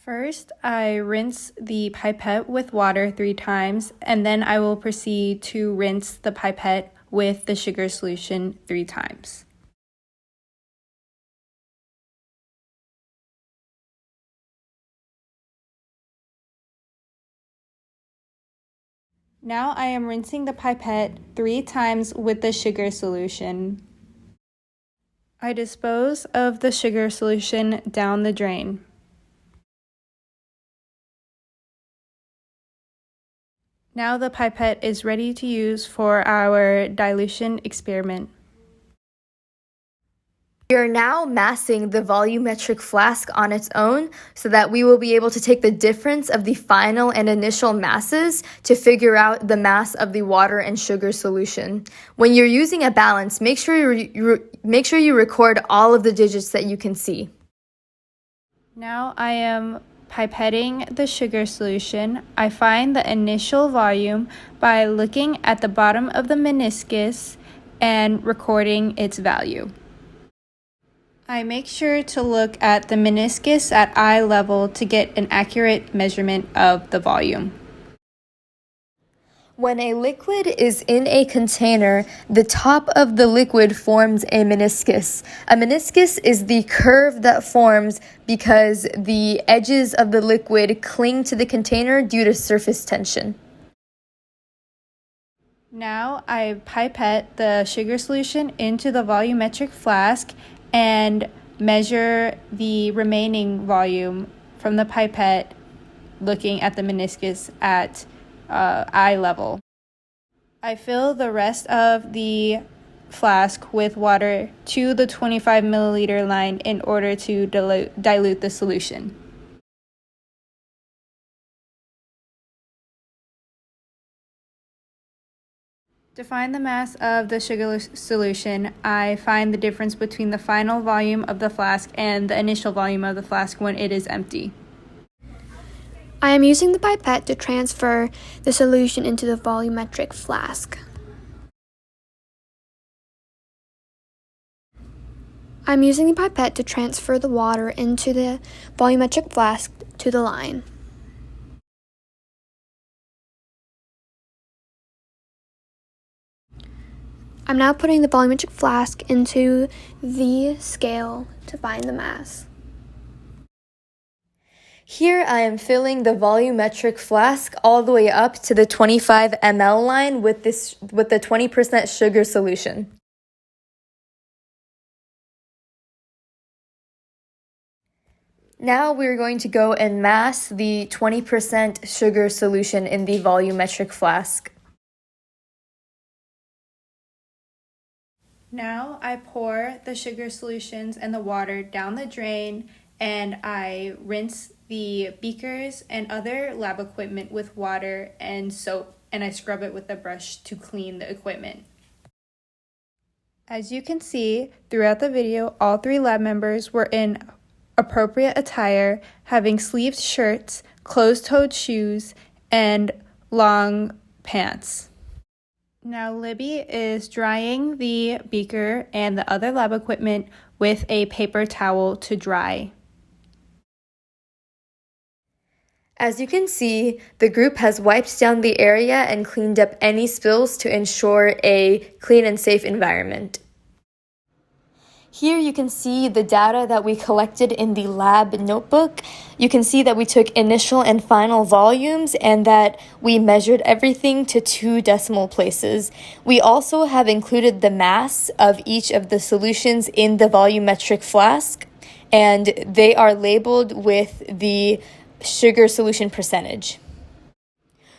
First, I rinse the pipette with water 3 times, and then I will proceed to rinse the pipette with the sugar solution 3 times. Now I am rinsing the pipette 3 times with the sugar solution. I dispose of the sugar solution down the drain. Now the pipette is ready to use for our dilution experiment. We are now massing the volumetric flask on its own so that we will be able to take the difference of the final and initial masses to figure out the mass of the water and sugar solution. When you're using a balance, make sure you record all of the digits that you can see. Now I am pipetting the sugar solution. I find the initial volume by looking at the bottom of the meniscus and recording its value. I make sure to look at the meniscus at eye level to get an accurate measurement of the volume. When a liquid is in a container, the top of the liquid forms a meniscus. A meniscus is the curve that forms because the edges of the liquid cling to the container due to surface tension. Now I pipette the sugar solution into the volumetric flask and measure the remaining volume from the pipette looking at the meniscus at eye level. I fill the rest of the flask with water to the 25 milliliter line in order to dilute the solution. To find the mass of the sugar solution, I find the difference between the final volume of the flask and the initial volume of the flask when it is empty. I am using the pipette to transfer the solution into the volumetric flask. I'm using the pipette to transfer the water into the volumetric flask to the line. I'm now putting the volumetric flask into the scale to find the mass. Here I am filling the volumetric flask all the way up to the 25 ml line with the 20% sugar solution. Now we're going to go and mass the 20% sugar solution in the volumetric flask. Now I pour the sugar solutions and the water down the drain, and I rinse the beakers and other lab equipment with water and soap, and I scrub it with a brush to clean the equipment. As you can see throughout the video, all 3 lab members were in appropriate attire, having sleeved shirts, closed-toed shoes, and long pants. Now Libby is drying the beaker and the other lab equipment with a paper towel to dry. As you can see, the group has wiped down the area and cleaned up any spills to ensure a clean and safe environment. Here you can see the data that we collected in the lab notebook. You can see that we took initial and final volumes and that we measured everything to 2 decimal places. We also have included the mass of each of the solutions in the volumetric flask, and they are labeled with the sugar solution percentage.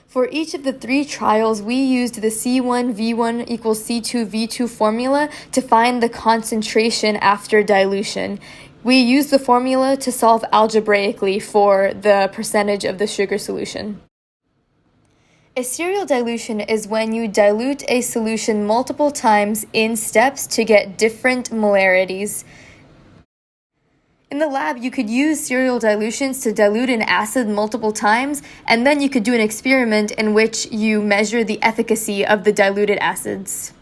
For each of the 3 trials, we used the C1V1 equals C2V2 formula to find the concentration after dilution. We used the formula to solve algebraically for the percentage of the sugar solution. A serial dilution is when you dilute a solution multiple times in steps to get different molarities. In the lab, you could use serial dilutions to dilute an acid multiple times, and then you could do an experiment in which you measure the efficacy of the diluted acids.